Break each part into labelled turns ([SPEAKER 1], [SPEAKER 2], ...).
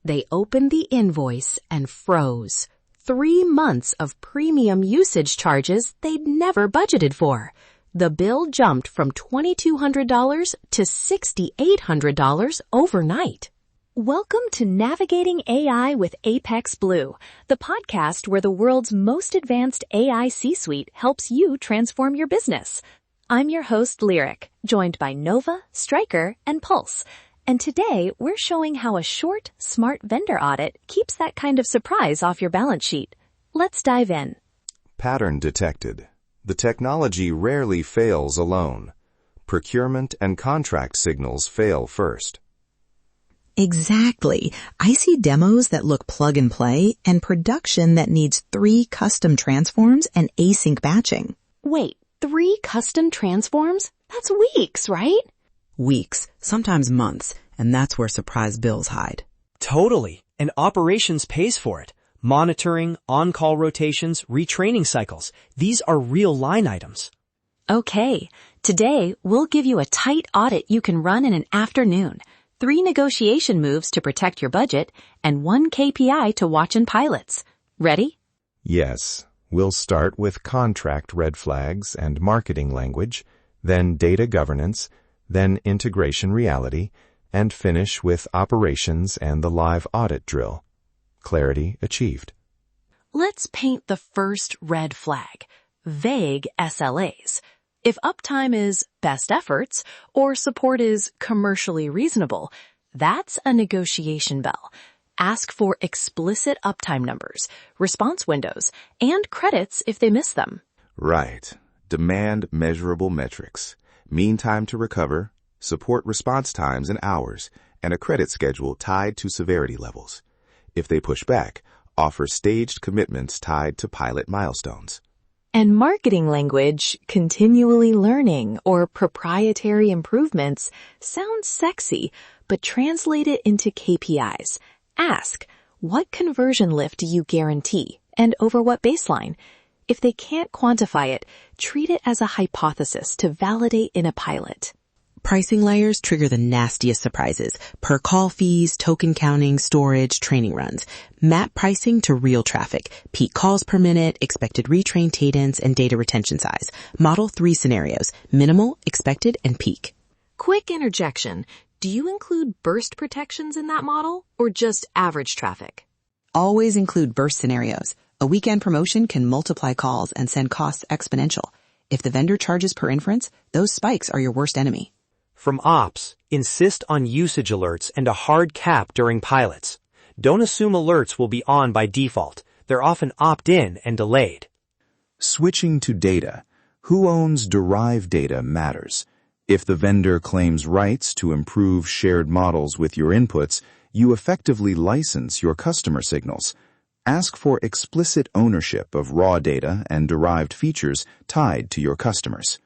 [SPEAKER 1] They opened the invoice and froze. 3 months of premium usage charges they'd never budgeted for. The bill jumped from $2,200 to $6,800 overnight. Welcome to Navigating AI with Apex Blue, the podcast where the world's most advanced AI C-suite helps you transform your business. I'm your host, Lyric, joined by Nova, Stryker, and Pulse. And today, we're showing how a short, smart vendor audit keeps that kind of surprise off your balance sheet. Let's dive in.
[SPEAKER 2] Pattern detected. The technology rarely fails alone. Procurement and contract signals fail first.
[SPEAKER 3] Exactly. I see demos that look plug and play and production that needs 3 custom transforms and async batching.
[SPEAKER 1] Wait, 3 custom transforms? That's weeks, right?
[SPEAKER 3] Weeks, sometimes months, and that's where surprise bills hide.
[SPEAKER 4] Totally. And operations pays for it. Monitoring, on-call rotations, retraining cycles. These are real line items.
[SPEAKER 1] Okay, today we'll give you a tight audit you can run in an afternoon. 3 negotiation moves to protect your budget, and 1 KPI to watch in pilots. Ready?
[SPEAKER 2] Yes, we'll start with contract red flags and marketing language, then data governance, then integration reality, and finish with operations and the live audit drill. Clarity achieved.
[SPEAKER 1] Let's paint the first red flag. Vague SLAs. If uptime is best efforts or support is commercially reasonable, that's a negotiation bell. Ask for explicit uptime numbers, response windows, and credits if they miss them.
[SPEAKER 2] Right. Demand measurable metrics. Mean time to recover, support response times in hours, and a credit schedule tied to severity levels. If they push back, offer staged commitments tied to pilot milestones.
[SPEAKER 1] And marketing language, continually learning, or proprietary improvements sounds sexy, but translate it into KPIs. Ask, what conversion lift do you guarantee, and over what baseline? If they can't quantify it, treat it as a hypothesis to validate in a pilot.
[SPEAKER 3] Pricing layers trigger the nastiest surprises. Per call fees, token counting, storage, training runs. Map pricing to real traffic. Peak calls per minute, expected retrain cadence, and data retention size. Model 3 scenarios. Minimal, expected, and peak.
[SPEAKER 1] Quick interjection. Do you include burst protections in that model, or just average traffic?
[SPEAKER 3] Always include burst scenarios. A weekend promotion can multiply calls and send costs exponential. If the vendor charges per inference, those spikes are your worst enemy.
[SPEAKER 4] From ops, insist on usage alerts and a hard cap during pilots. Don't assume alerts will be on by default. They're often opt-in and delayed.
[SPEAKER 2] Switching to data. Who owns derived data matters. If the vendor claims rights to improve shared models with your inputs, you effectively license your customer signals. Ask for explicit ownership of raw data and derived features tied to your customers.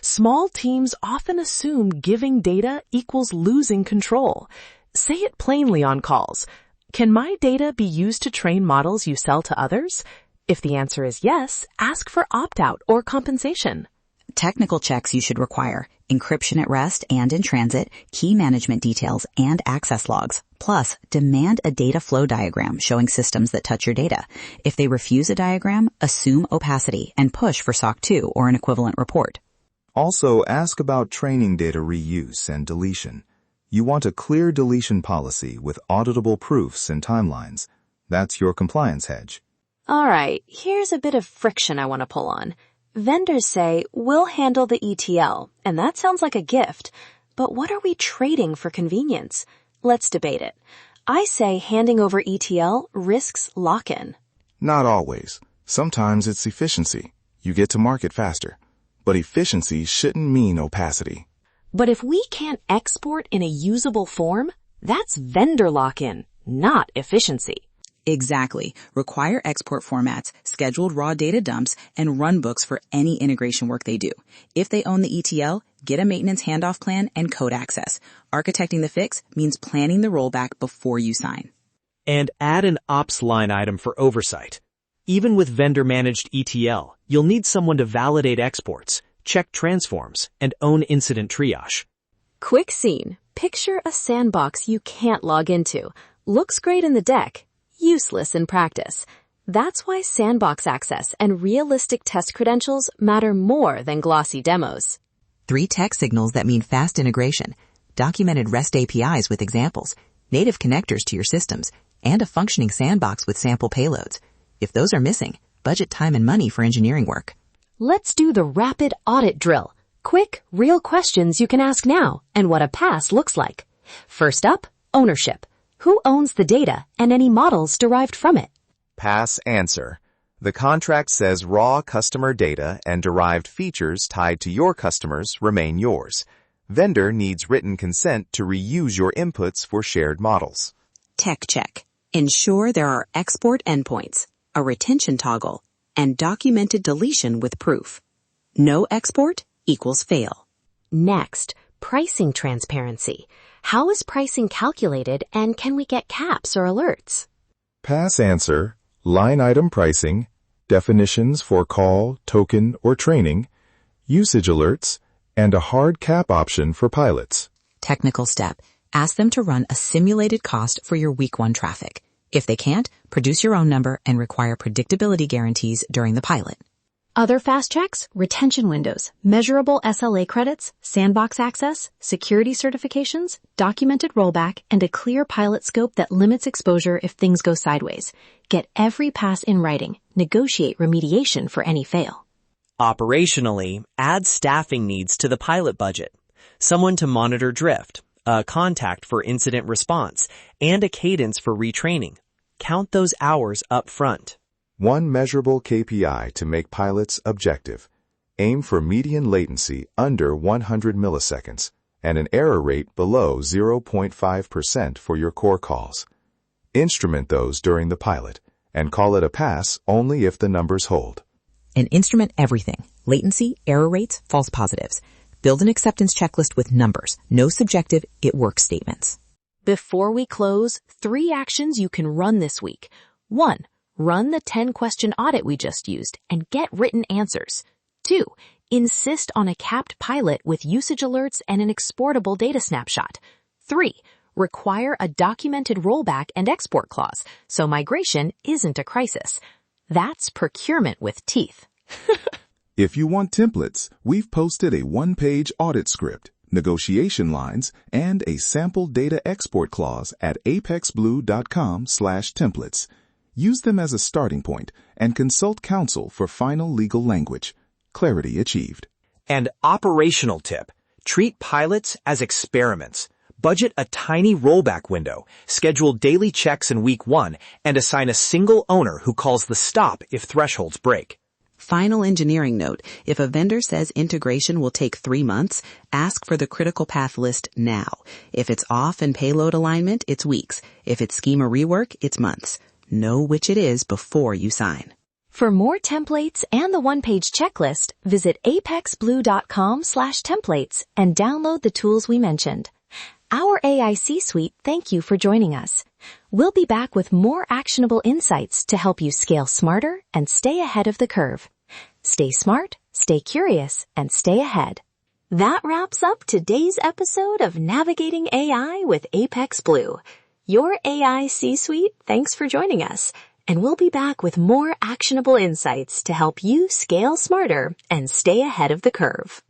[SPEAKER 1] Small teams often assume giving data equals losing control. Say it plainly on calls. Can my data be used to train models you sell to others? If the answer is yes, ask for opt-out or compensation.
[SPEAKER 3] Technical checks you should require. Encryption at rest and in transit, key management details, and access logs. Plus, demand a data flow diagram showing systems that touch your data. If they refuse a diagram, assume opacity and push for SOC 2 or an equivalent report.
[SPEAKER 2] Also, ask about training data reuse and deletion. You want a clear deletion policy with auditable proofs and timelines. That's your compliance hedge.
[SPEAKER 1] All right, here's a bit of friction I want to pull on. Vendors say, we'll handle the ETL, and that sounds like a gift. But what are we trading for convenience? Let's debate it. I say handing over ETL risks lock-in.
[SPEAKER 2] Not always. Sometimes it's efficiency. You get to market faster. But efficiency shouldn't mean opacity.
[SPEAKER 1] But if we can't export in a usable form, that's vendor lock-in, not efficiency.
[SPEAKER 3] Exactly. Require export formats, scheduled raw data dumps, and runbooks for any integration work they do. If they own the ETL, get a maintenance handoff plan and code access. Architecting the fix means planning the rollback before you sign.
[SPEAKER 4] And add an ops line item for oversight. Even with vendor-managed ETL, you'll need someone to validate exports, check transforms, and own incident triage.
[SPEAKER 1] Quick scene. Picture a sandbox you can't log into. Looks great in the deck, useless in practice. That's why sandbox access and realistic test credentials matter more than glossy demos.
[SPEAKER 3] 3 tech signals that mean fast integration, documented REST APIs with examples, native connectors to your systems, and a functioning sandbox with sample payloads. If those are missing, budget time and money for engineering work.
[SPEAKER 1] Let's do the rapid audit drill. Quick, real questions you can ask now and what a pass looks like. First up, ownership. Who owns the data and any models derived from it?
[SPEAKER 2] Pass answer. The contract says raw customer data and derived features tied to your customers remain yours. Vendor needs written consent to reuse your inputs for shared models.
[SPEAKER 3] Tech check. Ensure there are export endpoints, a retention toggle, and documented deletion with proof. No export equals fail.
[SPEAKER 1] Next, pricing transparency. How is pricing calculated and can we get caps or alerts?
[SPEAKER 2] Pass answer. Line item pricing, definitions for call, token, or training, usage alerts, and a hard cap option for pilots.
[SPEAKER 3] Technical step. Ask them to run a simulated cost for your week 1 traffic. If they can't, produce your own number and require predictability guarantees during the pilot.
[SPEAKER 1] Other fast checks, retention windows, measurable SLA credits, sandbox access, security certifications, documented rollback, and a clear pilot scope that limits exposure if things go sideways. Get every pass in writing. Negotiate remediation for any fail.
[SPEAKER 4] Operationally, add staffing needs to the pilot budget. Someone to monitor drift, a contact for incident response, and a cadence for retraining. Count those hours up front.
[SPEAKER 2] One measurable KPI to make pilots objective. Aim for median latency under 100 milliseconds and an error rate below 0.5% for your core calls. Instrument those during the pilot and call it a pass only if the numbers hold.
[SPEAKER 3] And instrument everything. Latency, error rates, false positives. Build an acceptance checklist with numbers. No subjective, it works statements.
[SPEAKER 1] Before we close, 3 actions you can run this week. 1. Run the 10-question audit we just used and get written answers. 2. Insist on a capped pilot with usage alerts and an exportable data snapshot. 3. Require a documented rollback and export clause, so migration isn't a crisis. That's procurement with teeth.
[SPEAKER 2] If you want templates, we've posted a 1-page audit script, negotiation lines, and a sample data export clause at apexblue.com/templates. Use them as a starting point and consult counsel for final legal language. Clarity achieved.
[SPEAKER 4] And operational tip. Treat pilots as experiments. Budget a tiny rollback window, schedule daily checks in week 1, and assign a single owner who calls the stop if thresholds break.
[SPEAKER 3] Final engineering note. If a vendor says integration will take 3 months, ask for the critical path list now. If it's off in payload alignment, it's weeks. If it's schema rework, it's months. Know which it is before you sign.
[SPEAKER 1] For more templates and the 1-page checklist, visit apexblue.com/templates and download the tools we mentioned. Our AI C-Suite thank you for joining us. We'll be back with more actionable insights to help you scale smarter and stay ahead of the curve. Stay smart, stay curious, and stay ahead. That wraps up today's episode of Navigating AI with Apex Blue. Your AI C-Suite thanks for joining us, and we'll be back with more actionable insights to help you scale smarter and stay ahead of the curve.